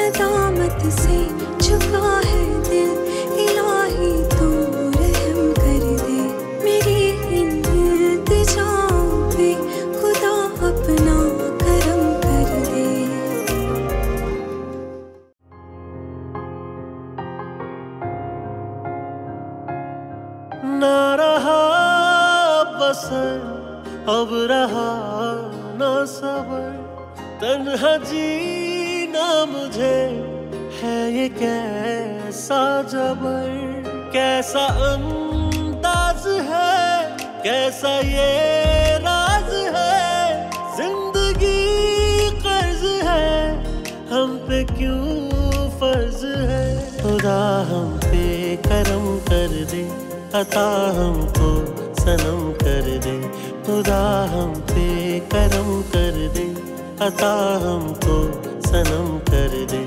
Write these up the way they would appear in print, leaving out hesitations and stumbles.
नदामत से झुका है दिल, इलाही तू रहम कर दे। मेरी इन इल्तिजाओं पे खुदा अपना करम कर दे। ना रहा बसर अब रहा ना सबर, तन्हा जीना मुझे है ये कैसा जबर। कैसा अंदाज है, कैसा ये राज है, जिंदगी कर्ज है, हम पे क्यों फर्ज है। खुदा हम पे करम कर दे, अता हमको सनम कर दे। खुदा हम पे करम कर दे, अता हमको सनम कर दे।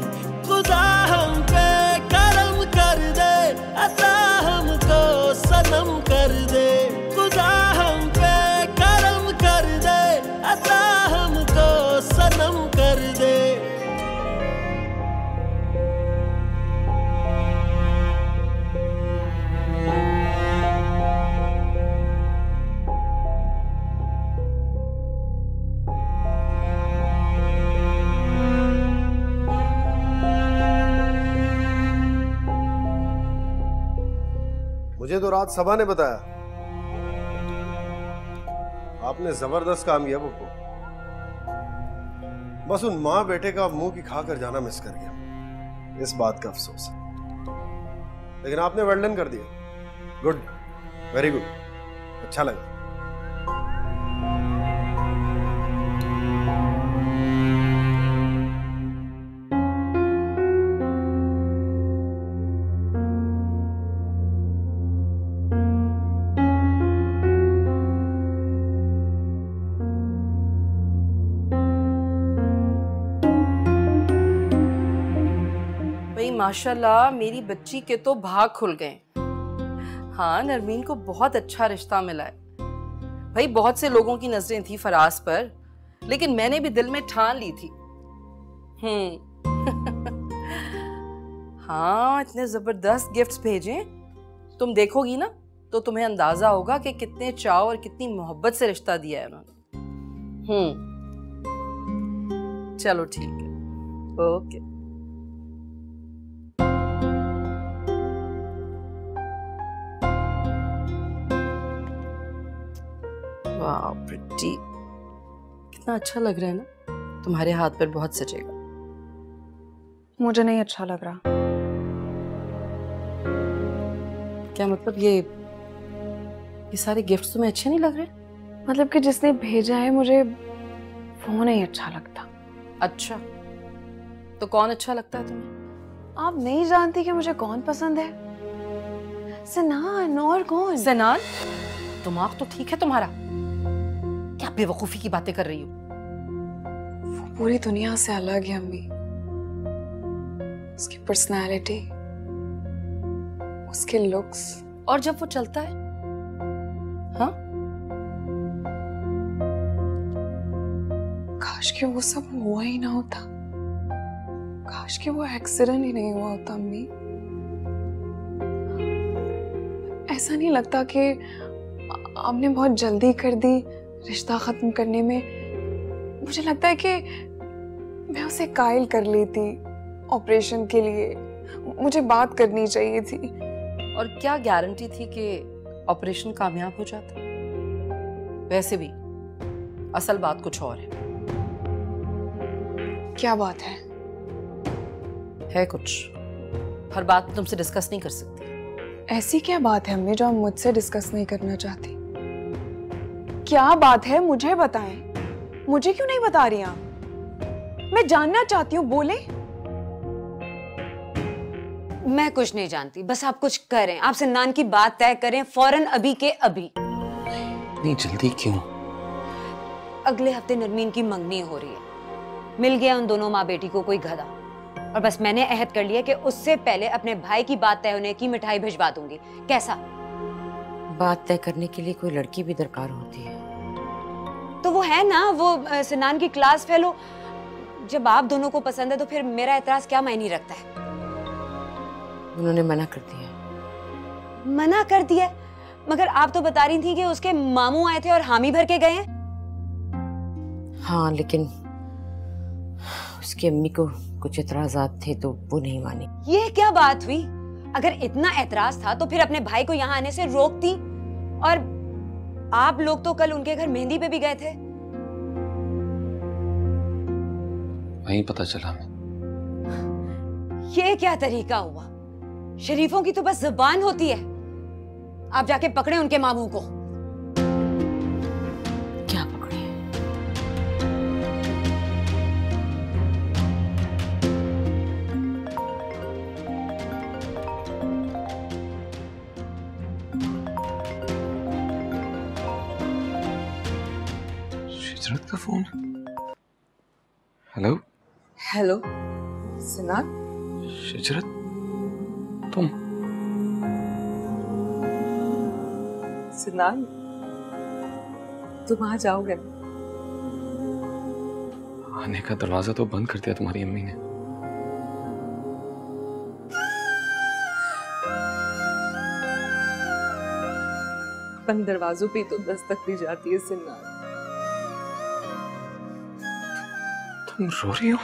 खुदा हम पे करम कर दे, अता हमको सनम कर दे। खुदा हम पे करम कर दे, अता हमको सनम कर दे। मुझे तो रात सबा ने बताया आपने जबरदस्त काम किया पप्पू। बस उन माँ बेटे का मुंह की खा कर जाना मिस कर गया, इस बात का अफसोस है। लेकिन आपने वेल डन कर दिया, गुड, वेरी गुड, अच्छा लगा। माशाल्लाह मेरी बच्ची के तो भाग खुल गए। हाँ, नरमीन को बहुत अच्छा रिश्ता मिला है। भाई बहुत से लोगों की नजरें थी फराज पर, लेकिन मैंने भी दिल में ठान ली थी। हाँ, इतने जबरदस्त गिफ्ट्स भेजे, तुम देखोगी ना तो तुम्हें अंदाजा होगा कि कितने चाव और कितनी मोहब्बत से रिश्ता दिया है उन्होंने। चलो ठीक है, ओके। वाह प्रिटी, कितना अच्छा लग रहा है ना। तुम्हारे हाथ पर बहुत सजेगा। मुझे नहीं अच्छा लग रहा। क्या मतलब? ये सारे गिफ्ट्स तुम्हें अच्छे नहीं लग रहे? मतलब कि जिसने भेजा है मुझे वो नहीं अच्छा लगता। अच्छा, तो कौन अच्छा लगता है तुम्हें? आप नहीं जानती कि मुझे कौन पसंद है? सनान। और कौन? सनान? दिमाग तो ठीक है तुम्हारा? क्या बेवकूफी की बातें कर रही हो? वो पूरी दुनिया से अलग है अम्मी। उसकी पर्सनालिटी, उसके लुक्स। और जब वो चलता है, हाँ? काश कि वो सब हुआ ही ना होता। काश कि वो एक्सीडेंट ही नहीं हुआ होता अम्मी। ऐसा नहीं लगता कि आपने बहुत जल्दी कर दी रिश्ता खत्म करने में? मुझे लगता है कि मैं उसे कायल कर लेती ऑपरेशन के लिए। मुझे बात करनी चाहिए थी। और क्या गारंटी थी कि ऑपरेशन कामयाब हो जाता? वैसे भी असल बात कुछ और है। क्या बात है? है कुछ, हर बात तुमसे डिस्कस नहीं कर सकती। ऐसी क्या बात है अम्मी जो आप मुझसे डिस्कस नहीं करना चाहती? क्या बात है मुझे बताएं। मुझे क्यों नहीं बता रही आप? मैं जानना चाहती हूँ, बोले। मैं कुछ नहीं जानती, बस आप कुछ करें। आप सन्नान की बात तय करें फौरन, अभी के अभी। इतनी जल्दी क्यों? अगले हफ्ते नरमीन की मंगनी हो रही है। मिल गया उन दोनों माँ बेटी को कोई गधा, और बस मैंने अहद कर लिया कि उससे पहले अपने भाई की बात तय होने की मिठाई भिजवा दूंगी। कैसा? बात तय करने के लिए कोई लड़की भी दरकार होती है। तो वो है ना, वो सन्नान की क्लास फेलो जब आप दोनों को पसंद है तो फिर मेरा एतराज क्या मायने रखता है? उन्होंने मना कर दिया। मना कर दिया? मगर आप तो बता रही थी कि उसके मामू आए थे और हामी भर के गए हैं। हाँ, लेकिन उसकी अम्मी को कुछ एतराजात थे तो वो नहीं मानी। ये क्या बात हुई? अगर इतना एतराज था तो फिर अपने भाई को यहाँ आने से रोकती। और आप लोग तो कल उनके घर मेहंदी पे भी गए थे। वहीं पता चला मैं। ये क्या तरीका हुआ? शरीफों की तो बस जुबान होती है। आप जाके पकड़े उनके मामू को। क्या पकड़े? शिजरत का फोन। हेलो। हेलो सिनान। शिजरत, तुम? सिनान, तुम आ जाओगे? आने का दरवाजा तो बंद कर दिया तुम्हारी अम्मी ने। बंद दरवाजों पे तो दस्तक दी जाती है सिनान। तुम रो रही हो?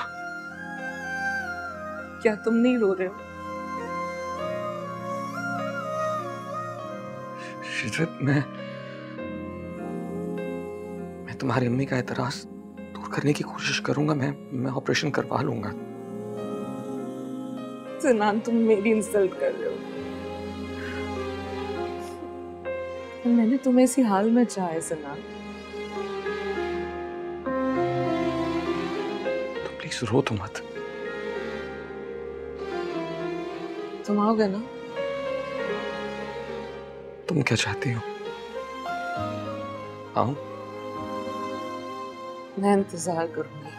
क्या तुम नहीं रो रहे हो? शिजरत, मैं तुम्हारी अम्मी का एतराज दूर करने की कोशिश करूंगा। मैं ऑपरेशन करवा लूंगा। सिनान, तुम मेरी इंसल्ट कर रहे हो। मैंने तुम्हें इसी हाल में चाहा है सिनान। तो प्लीज रो तो मत। तुम आओगे ना? तुम क्या चाहती हो? आऊं? मैं इंतजार करूंगी।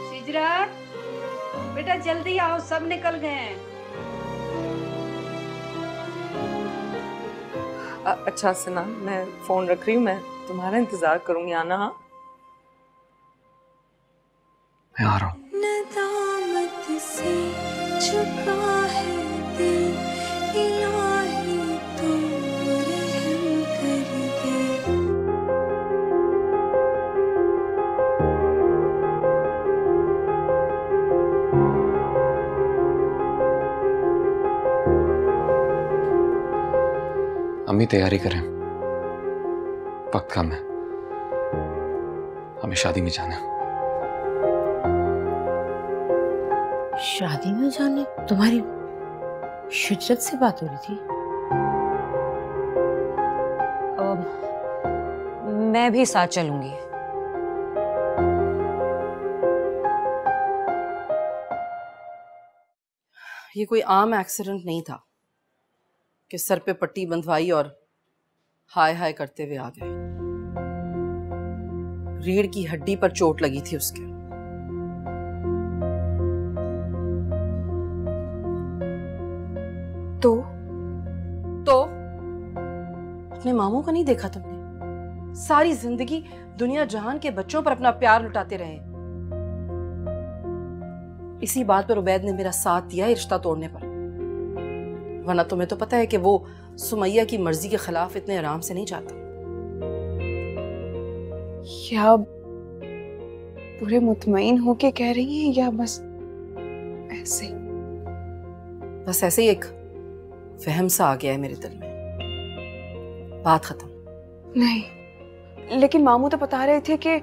शिजरत, बेटा जल्दी आओ, सब निकल गए हैं। अच्छा सिनान, मैं फोन रख रही हूँ। मैं तुम्हारा इंतजार करूंगी, आना। हाँ, मैं आ रहा हूँ। नदामत से झुका है दिल, इलाही तू रहम कर दे। अम्मी तैयारी करें, वक्त कम है, हमें शादी में जाना है। शादी में जाने? तुम्हारी शिजरत से बात हो रही थी? मैं भी साथ चलूंगी। ये कोई आम एक्सीडेंट नहीं था कि सर पे पट्टी बंधवाई और हाय हाय करते हुए आ गए। रीढ़ की हड्डी पर चोट लगी थी उसके। तो अपने मामू को नहीं देखा तुमने? सारी जिंदगी दुनिया जहान के बच्चों पर अपना प्यार लुटाते रहे। इसी बात पर उबैद ने मेरा साथ दिया है रिश्ता तोड़ने पर। वरना तुम्हें तो पता है कि वो सुमैया की मर्जी के खिलाफ इतने आराम से नहीं जाता। क्या पूरे मुतमईन होके कह रही हैं या बस ऐसे? बस ऐसे ही एक वहम सा आ गया है मेरे दिल में। बात खत्म। नहीं, लेकिन मामू तो बता रहे थे कि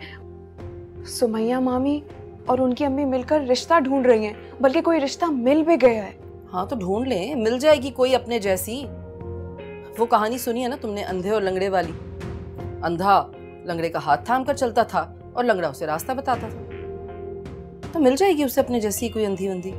सुमैया मामी और उनकी अम्मी मिलकर रिश्ता ढूंढ रही हैं, बल्कि कोई रिश्ता मिल भी गया है। हाँ तो ढूंढ ले, मिल जाएगी कोई अपने जैसी। वो कहानी सुनी है ना तुमने, अंधे और लंगड़े वाली? अंधा लंगड़े का हाथ थाम कर चलता था और लंगड़ा उसे रास्ता बताता था। तो मिल जाएगी उसे अपने जैसी कोई अंधी अंधी।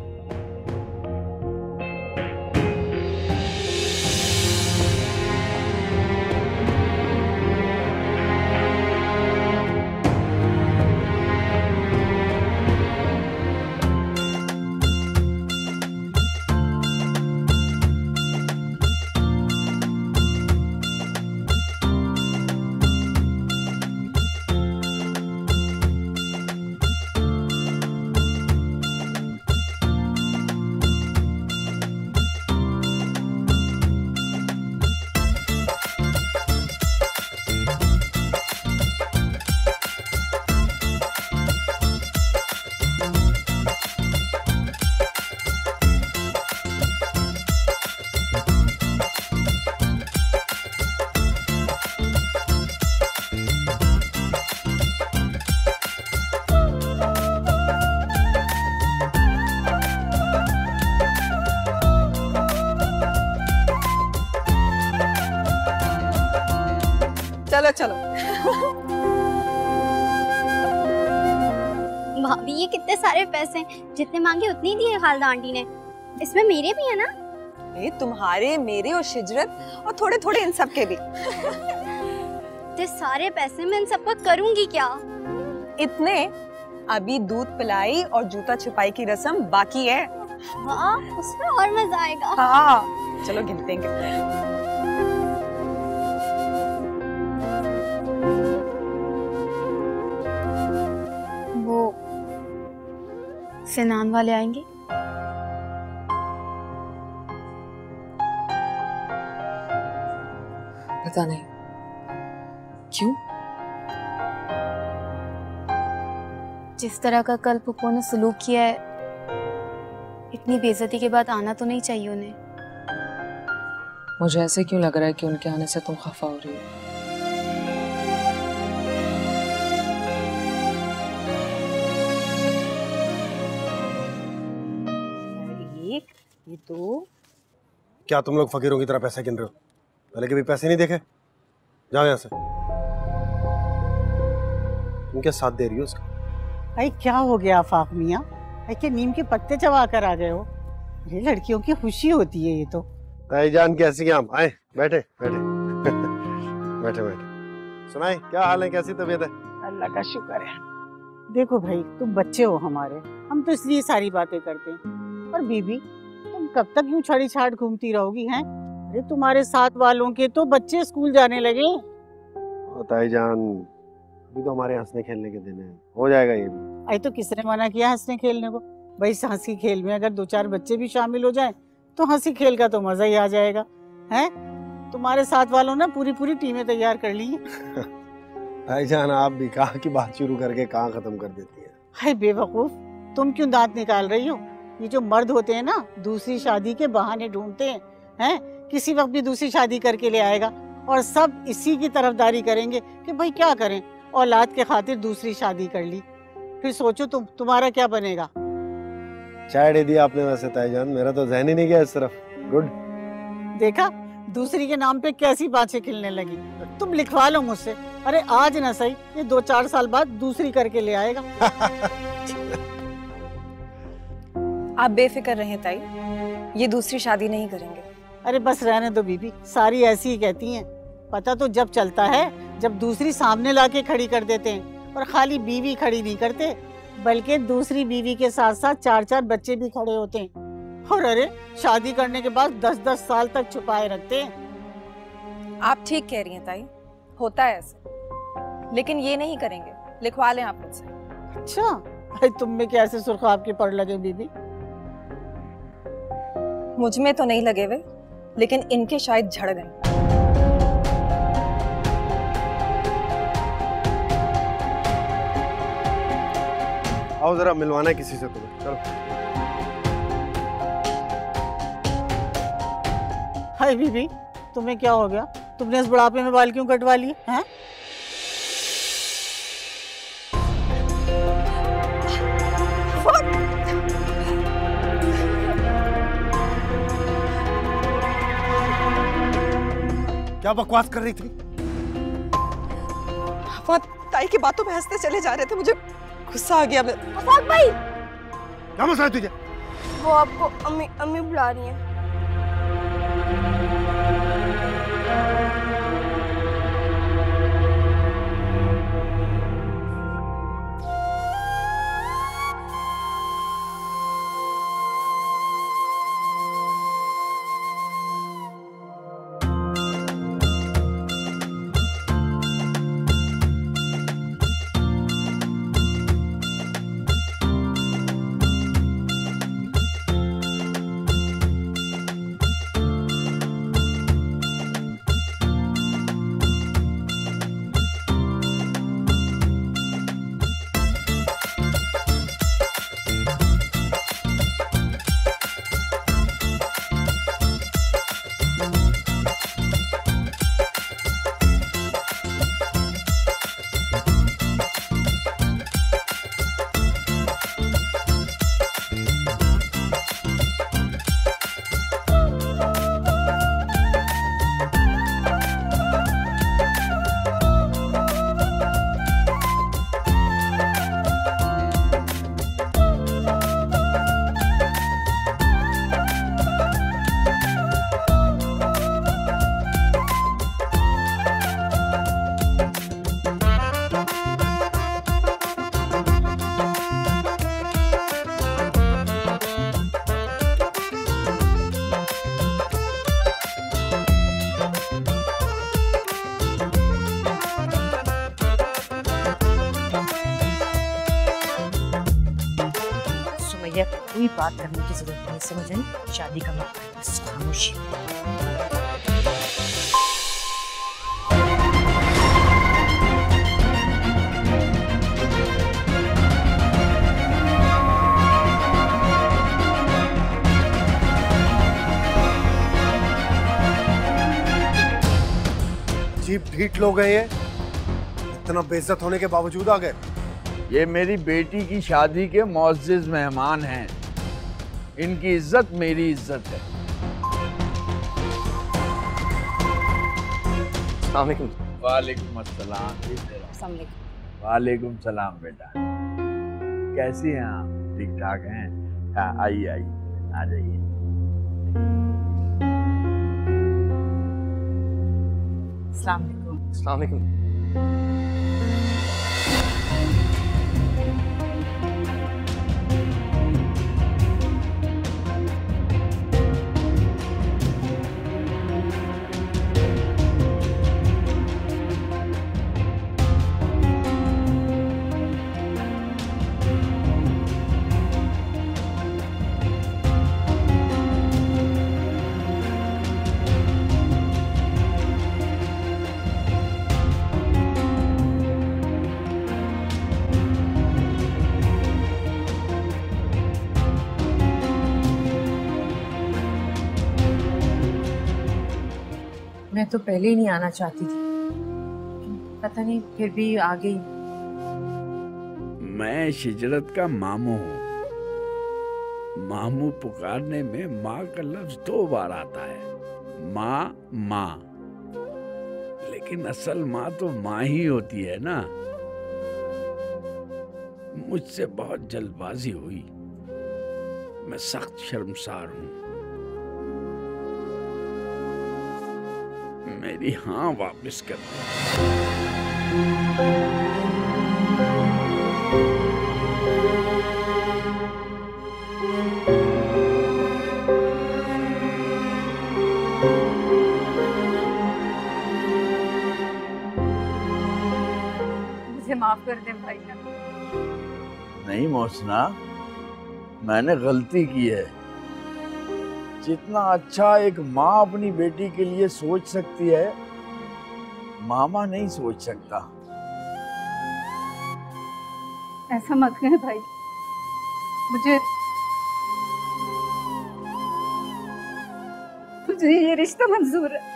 चलो चलो। भाभी ये कितने सारे पैसे हैं, जितने मांगे उतने दिए खालदा आंटी ने। इसमें मेरे भी है ना? ये तुम्हारे, मेरे और शिजरत और थोड़े थोड़े इन सब के भी। ये सारे पैसे मैं इन सबका करूंगी क्या? इतने? अभी दूध पिलाई और जूता छुपाई की रस्म बाकी है। वाह, उसमें और मजा आएगा। हाँ चलो गिनते हैं। वो सिनान वाले आएंगे? पता नहीं क्यों। जिस तरह का कल पुप्पो ने सलूक किया है, इतनी बेइज्जती के बाद आना तो नहीं चाहिए उन्हें। मुझे ऐसे क्यों लग रहा है कि उनके आने से तुम खफा हो रही हो? एक, ये दो। क्या तुम लोग फकीरों की तरह पैसे गिन रहे हो? पहले कभी पैसे नहीं देखे? जाओ यहाँ से। तुम क्या साथ दे रही हो उसका? भाई क्या हो गया आफाक मियाँ? क्या नीम के पत्ते चबा कर आ गए हो? अरे लड़कियों की खुशी होती है ये तो। भाईजान कैसी हैं आप? आए बैठे बैठे बैठे बैठे। सुनाए क्या हाल है, कैसी तबीयत है? अल्लाह का शुक्र है। देखो भाई तुम बच्चे हो हमारे, हम तो इसलिए सारी बातें करते हैं। और बीबी तुम कब तक यूं छड़ी छाड़ घूमती रहोगी हैं? अरे तुम्हारे साथ वालों के तो बच्चे स्कूल जाने लगे। ताईजान अभी तो हमारे हंसने खेलने के दिन है, हो जाएगा ये भी। आई तो किसने मना किया हंसने खेलने को? भाई इस हंसी खेल में अगर 2-4 बच्चे भी शामिल हो जाएं तो हंसी खेल का तो मजा ही आ जाएगा। हैं तुम्हारे साथ वालों ने पूरी पूरी टीमें तैयार कर ली हैं। भाईजान आप भी कहाँ की बात शुरू करके कहाँ खत्म कर देती है। हाय बेवकूफ, तुम क्यों दांत निकाल रही हो? ये जो मर्द होते हैं ना, दूसरी शादी के बहाने ढूंढते हैं। किसी वक्त भी दूसरी शादी करके ले आएगा और सब इसी की तरफदारी करेंगे कि भाई क्या करें, औलाद के खातिर दूसरी शादी कर ली। फिर सोचो तुम्हारा क्या बनेगा। चाय दे दिया आपने वैसे ताईजान, मेरा तो ज़हन ही नहीं गया इस तरफ। गुड। देखा दूसरी के नाम पे कैसी बातें खिलने लगी। तुम लिखवा लो मुझसे। अरे आज ना सही, ये 2-4 साल बाद दूसरी करके ले आएगा। आप बेफिक्र रहें ताई, ये दूसरी शादी नहीं करेंगे। अरे बस रहने दो बीबी, सारी ऐसी ही कहती हैं। पता तो जब चलता है जब दूसरी सामने लाके खड़ी कर देते हैं। और खाली बीवी खड़ी नहीं करते, बल्कि दूसरी बीवी के साथ साथ 4-4 बच्चे भी खड़े होते हैं। और अरे शादी करने के बाद 10-10 साल तक छुपाए रखते हैं। आप ठीक कह रही हैं ताई, होता है ऐसे, लेकिन ये नहीं करेंगे। लिखवा लें आप मुझसे। अच्छा भाई तुम में कैसे सुर्खाब के पड़ लगे बीबी? मुझ में तो नहीं लगे वे, लेकिन इनके शायद झड़ गए। आओ जरा मिलवाना है किसी से तुम्हें, चलो। हाय बीबी तुम्हें क्या हो गया? तुमने इस बुढ़ापे में बाल क्यों कटवा लिए हैं? क्या बकवास कर रही थी? ताई की बातों में हंसते चले जा रहे थे, मुझे गुस्सा आ गया। आफाक भाई, क्या मसला है तुझे? वो आपको अम्मी बुला रही हैं। मुझे कोई बात करने की जरूरत नहीं, समझे? शादी का मौका है, बस खामोशी। अजीब ढीठ लोग हैं ये, इतना बेइज्जत होने के बावजूद आ गए। ये मेरी बेटी की शादी के मुअज़्ज़िज़ मेहमान हैं। इनकी इज्जत मेरी इज्जत है। वालेकुम अस्सलाम। वालेकुम सलाम बेटा, कैसी हैं आप? ठीक ठाक हैं? हाँ, आइए आइए, आ जाइए। अस्सलाम वालेकुम। मैं तो पहले ही नहीं आना चाहती थी, पता नहीं फिर भी आ गई। मैं शिजरत का मामू हूँ। मामू पुकारने में माँ का लफ्ज 2 बार आता है, माँ माँ, लेकिन असल माँ तो माँ ही होती है ना। मुझसे बहुत जल्दबाजी हुई, मैं सख्त शर्मसार हूँ। मेरी हाँ वापस कर दो। मुझे माफ कर दे भाई। नहीं मोहसिना, मैंने गलती की है। जितना अच्छा एक माँ अपनी बेटी के लिए सोच सकती है, मामा नहीं सोच सकता। ऐसा मत कहे भाई, मुझे ये रिश्ता मंजूर है।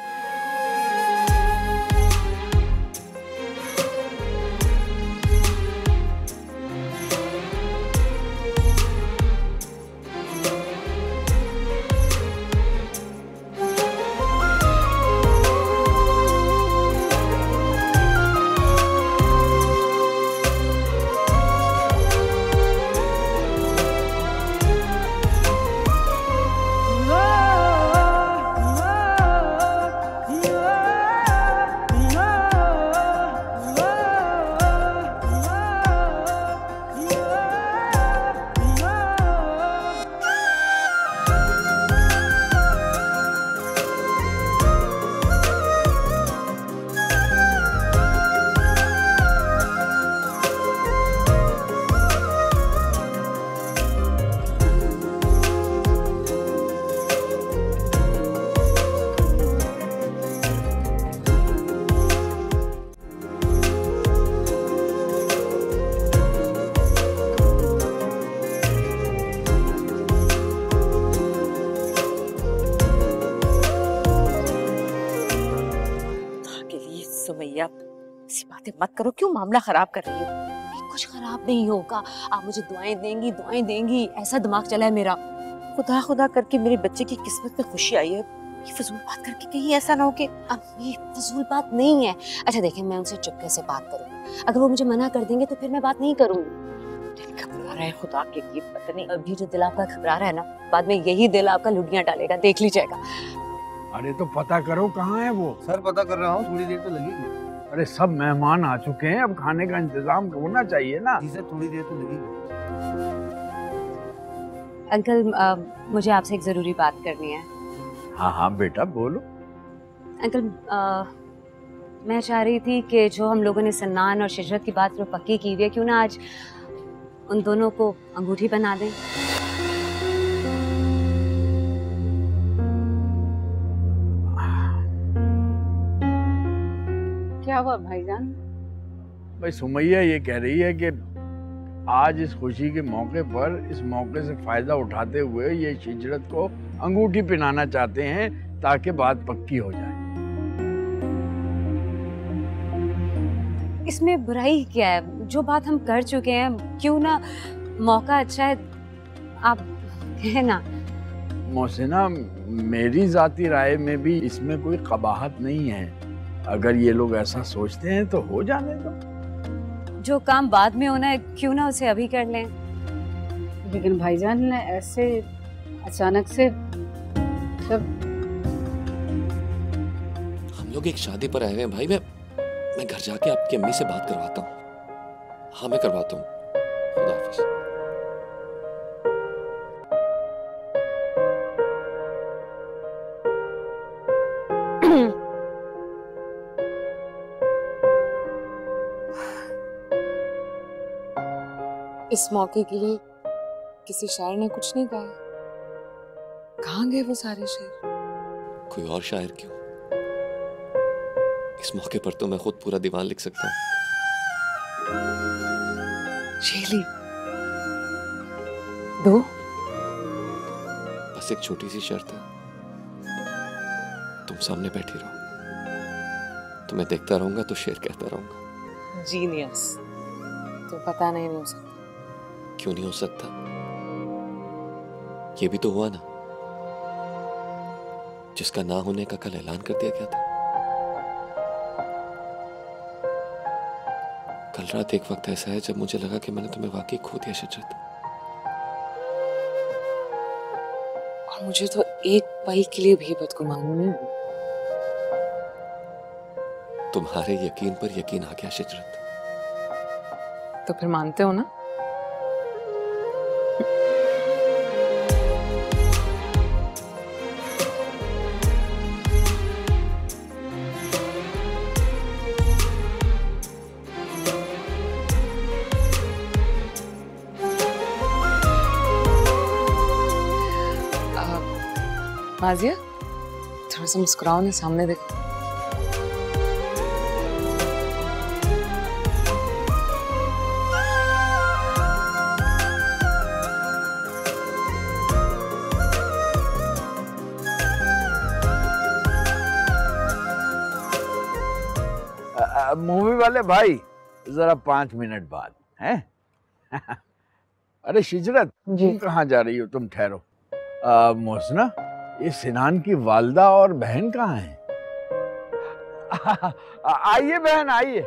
सुमैया, ऐसी बातें मत करो, क्यों मामला खराब कर रही हो? कुछ खराब नहीं होगा, आप मुझे दुआएं देंगी, ऐसा दिमाग चला है मेरा। खुदा खुदा करके मेरे बच्चे की किस्मत में खुशी आई है। ये फजूल बात करके कहीं ऐसा ना हो कि अब ये फजूल बात नहीं है। अच्छा देखें, मैं उनसे चुपके से बात करूंगी, अगर वो मुझे मना कर देंगे तो फिर मैं बात नहीं करूंगी। दिल घबरा रहा है, खुदा के लिए पता नहीं, अभी जो दिल आपका घबरा रहा है ना, बाद में यही दिल आपका लुटियां डालेगा, देख लीजिएगा। अरे तो पता करो कहाँ है वो। सर पता कर रहा हूँ, थोड़ी देर तो लगेगी। अरे सब मेहमान आ चुके हैं, अब खाने का इंतजाम होना चाहिए ना। जी सर, थोड़ी देर तो लगेगी। अंकल, मुझे आपसे एक जरूरी बात करनी है। हाँ हाँ बेटा बोलो। अंकल, मैं चाह रही थी कि जो हम लोगों ने सन्नान और शिजरत की बात जो पक्की की हुई है, क्यों ना आज उन दोनों को अंगूठी बना दें। हुआ भाईजान? भाई सुमैया ये कह रही है कि आज इस खुशी के मौके पर इस मौके से फायदा उठाते हुए ये शिजरत को अंगूठी पहनाना चाहते हैं ताकि बात पक्की हो जाए। इसमें बुराई क्या है? जो बात हम कर चुके हैं, क्यों ना मौका अच्छा है, आप कहें ना। मोहसिना, मेरी जाती राय में भी इसमें कोई कबाहत नहीं है। अगर ये लोग ऐसा सोचते हैं तो हो जाने दो। जो काम बाद में होना है, क्यों ना उसे अभी कर लें। लेकिन भाईजान ने ऐसे अचानक से सब। हम लोग एक शादी पर आए हुए हैं भाई। मैं घर जाके आपकी अम्मी से बात करवाता हूँ। हाँ मैं करवाता हूँ। खुदा हाफिज। इस मौके के लिए किसी शायर ने कुछ नहीं कहा? कहाँ गए वो सारे शेर? कोई और शायर क्यों? इस मौके पर तो मैं खुद पूरा दीवान लिख सकता हूँ। शेली दो। बस एक छोटी सी शर्त है, तुम सामने बैठी रहो, तो मैं देखता रहूंगा तो शेर कहता रहूंगा। जीनियस। तो पता नहीं हो सकता। क्यों नहीं हो सकता? ये भी तो हुआ ना, जिसका ना होने का कल ऐलान कर दिया गया था। कल रात एक वक्त ऐसा है जब मुझे लगा कि मैंने तुम्हें वाकई खो दिया शिजरत। और मुझे तो एक पल के लिए भी बदगुमानी नहीं हुई। तुम्हारे यकीन पर यकीन आ गया शिजरत। तो फिर मानते हो ना? माजिया, थोड़ा सा मुस्कुराओ ना, सामने देखो। मूवी वाले भाई, जरा 5 मिनट बाद हैं? अरे शिजरत, तुम कहाँ जा रही हो? तुम ठहरो। मोहसिना, ये सिनान की वालदा और बहन कहाँ हैं? आइए बहन, आइए।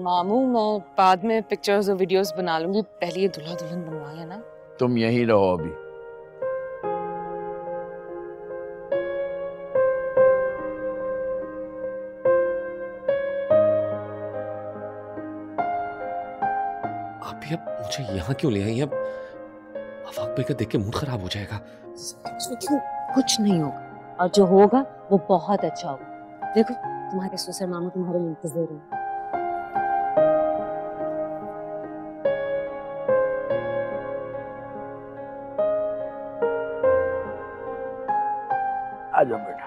मामू, मैं बाद में पिक्चर्स और वीडियोस बना लूंगी, पहले ये दूल्हा दुल्हन बनवा लेना। तुम यहीं रहो अभी। अब मुझे यहाँ क्यों ले आई? अब आफाक भाई का देख के मूड खराब हो जाएगा। क्यों? कुछ नहीं होगा, और जो होगा वो बहुत अच्छा होगा। देखो, तुम्हारे ससुर मामू तुम्हारे लिए इंतजार हैं। आ जाओ बेटा,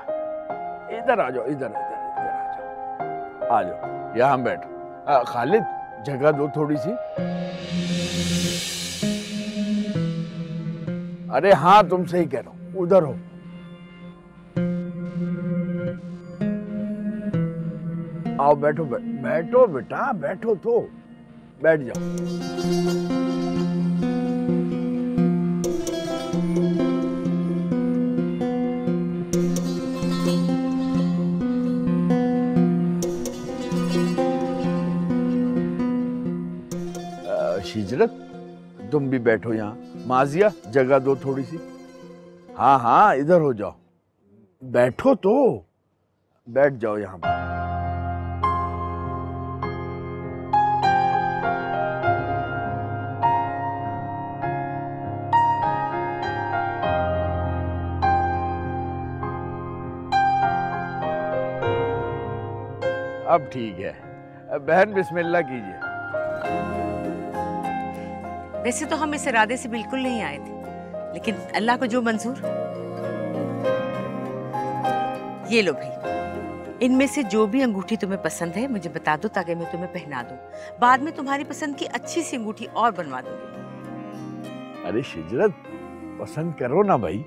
इधर आ जाओ, इधर इधर इधर आ जाओ, यहाँ बैठो। खालिद, जगह दो थोड़ी सी। अरे हाँ, तुम सही कह रहे हो, उधर हो। आओ बैठो, बैठो बेटा, बैठो तो, बैठ जाओ। शिजरत, तुम भी बैठो यहाँ। माजिया, जगह दो थोड़ी सी। हाँ हाँ, इधर हो जाओ, बैठो तो, बैठ जाओ यहाँ पर। अब ठीक है। बहन, बिस्मिल्लाह कीजिए। वैसे तो हम इस इरादे से बिल्कुल नहीं आए थे, लेकिन अल्लाह को जो मंजूर। ये लो भाई, इनमें से जो भी अंगूठी तुम्हें पसंद है मुझे बता दो ताकि मैं तुम्हें पहना दूं। बाद में तुम्हारी पसंद की अच्छी सी अंगूठी और बनवा दूंगी। अरे शिजरत, पसंद करो ना भाई।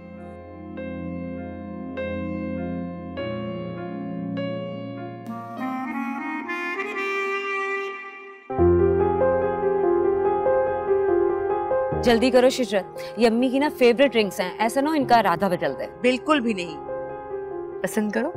जल्दी करो शिजरत, ये अम्मी की ना फेवरेट ड्रिंक्स हैं, ऐसा ना हो इनका राधा बदल दे। बिल्कुल भी नहीं, पसंद करो।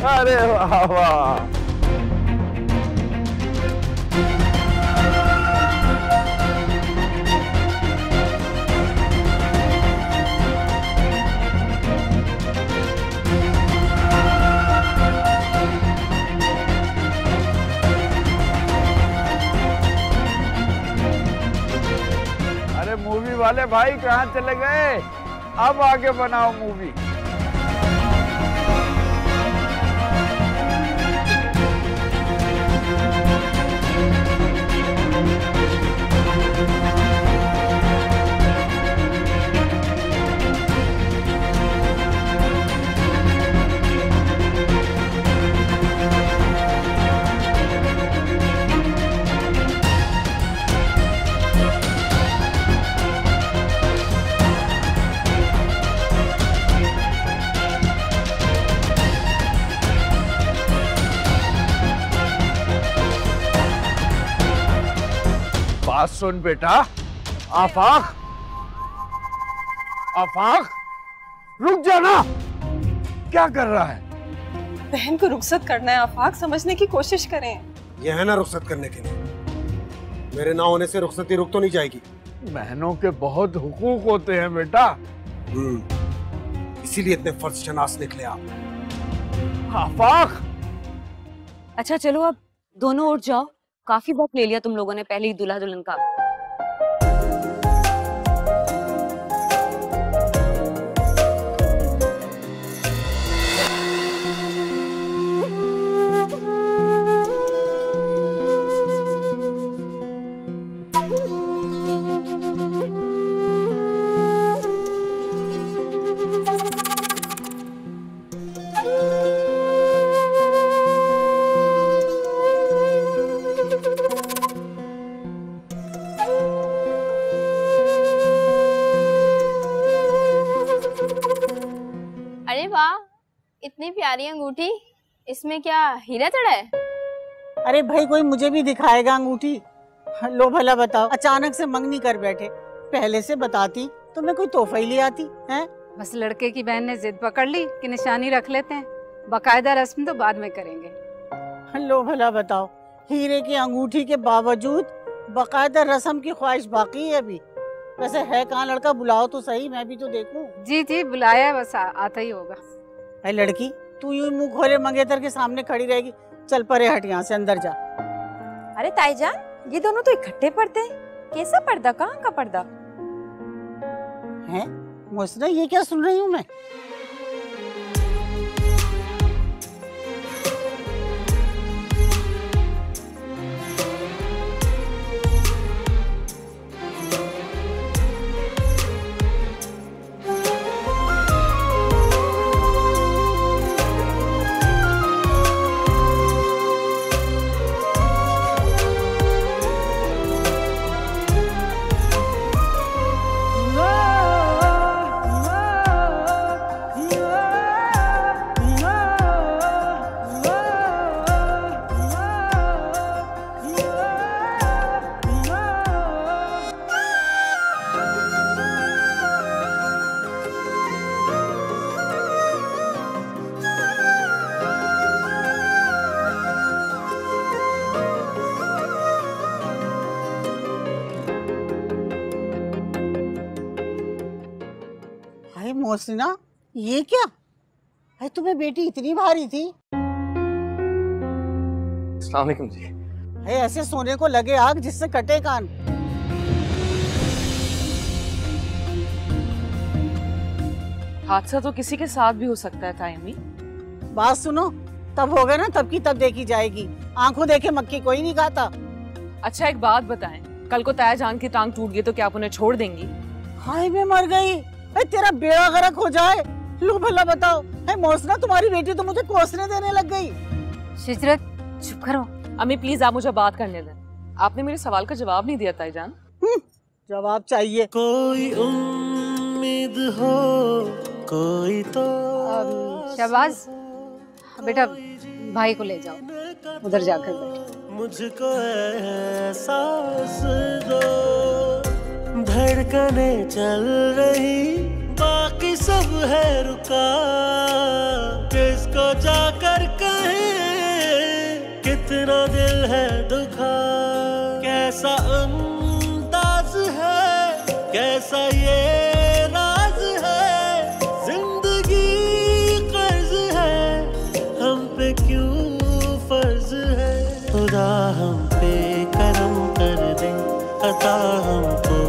अरे वाह वाह, अरे मूवी वाले भाई कहाँ चले गए? अब आगे बनाओ मूवी। बात सुन बेटा, आफाक, आफाक, रुक जाना। क्या कर रहा है? बहन को रुखसत करना है आफाक, समझने की कोशिश करें। ये है ना रुखसत करने के लिए। मेरे ना होने से रुखसती रुक तो नहीं जाएगी। बहनों के बहुत हुकूक होते हैं बेटा। इसीलिए इतने फर्ज शनास निकले आप। आफाक, अच्छा चलो अब दोनों उठ जाओ, काफी वक्त ले लिया तुम लोगों ने पहले ही दूल्हा दुल्हन का। इतनी प्यारी अंगूठी, इसमें क्या हीरा चढ़ा है? अरे भाई कोई मुझे भी दिखाएगा अंगूठी? लो भला बताओ, अचानक से मंगनी कर बैठे, पहले से बताती तो मैं कोई तोहफा ही ले आती हैं? बस लड़के की बहन ने जिद पकड़ ली कि निशानी रख लेते हैं, बाकायदा रस्म तो बाद में करेंगे। लो भला बताओ, हीरे की अंगूठी के बावजूद बाकायदा रस्म की ख्वाहिश बाकी है अभी। वैसे है कहाँ लड़का? बुलाओ तो सही, मैं भी तो देखूं। जी जी बुलाया, बस आता ही होगा। अरे लड़की, तू यूं मुंह खोले मंगेतर के सामने खड़ी रहेगी? चल परे हट यहाँ से, अंदर जा। अरे ताईजान, ये दोनों तो इकट्ठे पढ़ते हैं, कैसा पर्दा? कहाँ का पर्दा है? मोहसिना, ये क्या सुन रही हूँ मैं? मोहसिना, ये क्या है? तुम्हें बेटी इतनी भारी थी? अस्सलाम वालेकुम जी। है ऐसे सोने को लगे आग जिससे कटे कान। हादसा तो किसी के साथ भी हो सकता है ताई अम्मी। बात सुनो, तब होगा ना तब की तब देखी जाएगी। आंखों देखे मक्खी कोई नहीं खाता। अच्छा एक बात बताएं, कल को ताया जान की टांग टूट गई तो क्या आप उन्हें छोड़ देंगी? हाय मैं मर गई, तेरा बेड़ा गर्क हो जाए। लो भला बताओ, है मोहसिना तुम्हारी बेटी तो मुझे कोसने देने लग गई। शिजरत चुप करो। अम्मी प्लीज आप मुझे बात करने दें। आपने मेरे सवाल का जवाब नहीं दिया ताई जान। जवाब चाहिए। कोई उम्मीद हो कोई तो। शहबाज बेटा भाई को ले जाओ, उधर जाकर बैठो। मुझको एहसास दो, धड़कने चल रही बाकी सब है रुका। किसको जाकर कहें कितना दिल है दुखा। कैसा अंदाज है, कैसा ये राज है। जिंदगी कर्ज है, हम पे क्यों फर्ज है। खुदा हम पे करम कर दे, अता हमको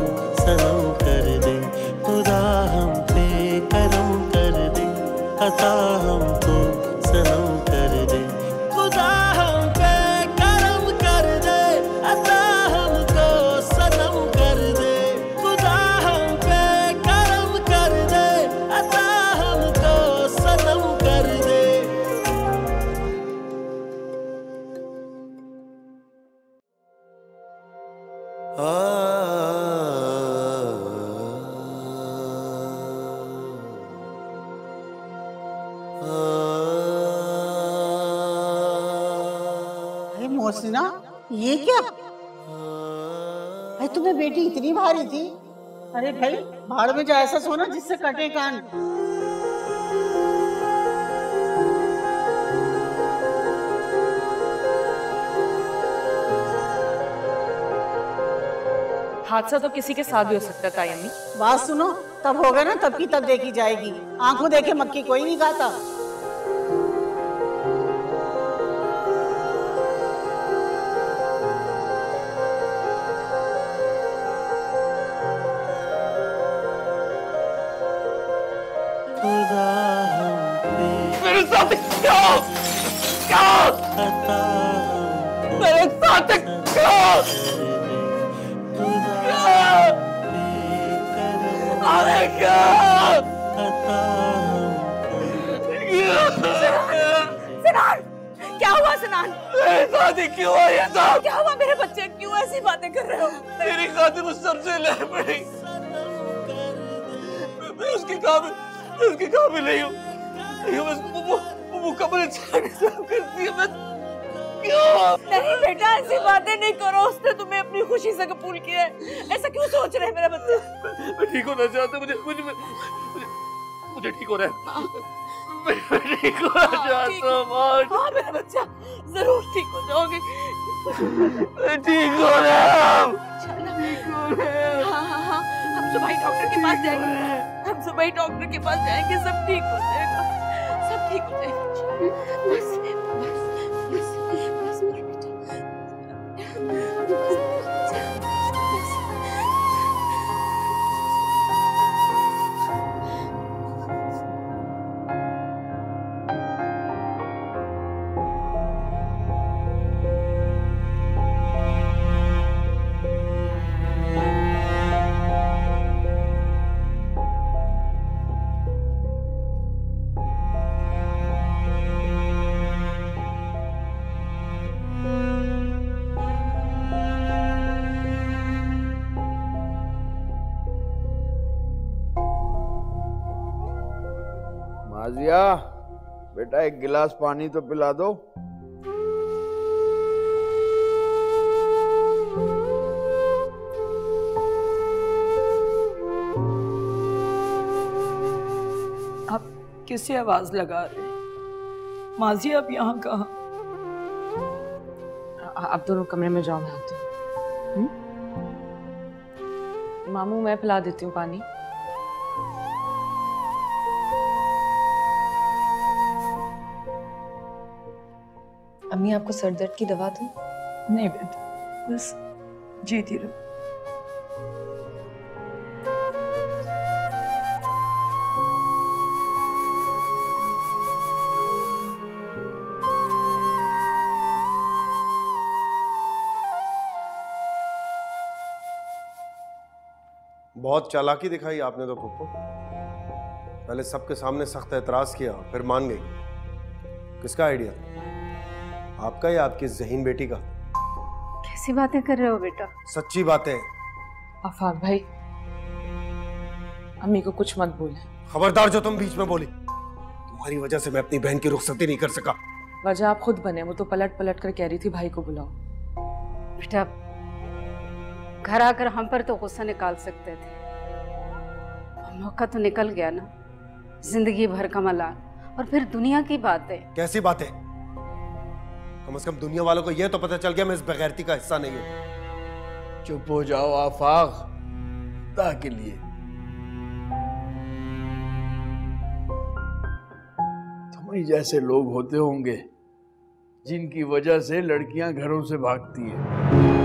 सनम कर दे। खुदा हम पे करम कर दे, अता हमको सनम कर दे। खुदा हम पे करम कर दे, अता हमको सनम कर दे। खुदा हम पे करम कर दे, अता हमको सनम कर दे। अरे मोहसिना ये क्या? भाई तुम्हें बेटी इतनी भारी थी? अरे भाई भाड़ में जा ऐसा सोना जिससे कटे कान। हादसा तो किसी के साथ भी हो सकता है ताई अम्मी। बात सुनो, तब होगा ना तब की तब देखी जाएगी। आंखों देखे मक्खी कोई नहीं खाता। मेरे साथ क्या क्या मेरे साथ क्या अरे क्या सिनान, क्या हुआ सिनान? मेरे साथ ही क्यों है ये सब? क्या हुआ मेरे बच्चे, क्यों ऐसी बातें कर रहे हो? मेरी खातिर उस सबसे ले पड़ी। मैं उसकी काबिल नहीं हूँ। वो मुकम्मल इंसान करती है। मैं क्यों? नहीं बेटा ऐसी बातें नहीं करो। उसने तुम्हें अपनी खुशी से कबूल किया है, ऐसा क्यों सोच रहे हैं मेरे बच्चे? मैं ठीक होना चाहता हूँ। मुझे ठीक होना है। मैं ठीक होना चाहता हूँ। हाँ मेरा बच्चा जरूर ठीक हो जाओगे। मैं ठीक हो रहा हूँ। हाँ हम सुबह डॉक्टर के पास जाएंगे। हम सुबह डॉक्टर के पास जाएंगे, सब ठीक हो जाएगा, सब ठीक हो जाएगा। बस मेरा माजिया बेटा एक गिलास पानी तो पिला दो। आप किसे आवाज लगा रहे? माजी आप यहाँ कहाँ? आप दोनों कमरे में जाओ, मैं आती हूँ। मामू मैं पिला देती हूँ पानी। अम्मी आपको सर दर्द की दवा दूं? नहीं बेटा, बस जीती रहो। बहुत चालाकी दिखाई आपने तो पुप्पो। पहले सबके सामने सख्त एतराज किया, फिर मान गई। किसका आइडिया? आपका या आपकी ज़हीन बेटी का? कैसी बातें कर रहे हो बेटा? सच्ची बातें। आफाक भाई, अम्मी को कुछ मत बोले। खबरदार जो तुम बीच में बोली। तुम्हारी वजह से मैं अपनी बहन की रुखसती नहीं कर सका। वजह आप खुद बने, वो तो पलट पलट कर कह रही थी भाई को बुलाओ। बेटा, घर आकर हम पर तो गुस्सा निकाल सकते थे, मौका तो निकल गया ना। जिंदगी भर का मलाल, और फिर दुनिया की बातें। कैसी बातें? कम से कम दुनिया वालों को यह तो पता चल गया मैं इस बेगैरती का हिस्सा नहीं हूं। चुप हो जाओ आफाक, खुदा के लिए। तुम्हीं जैसे लोग होते होंगे जिनकी वजह से लड़कियां घरों से भागती है।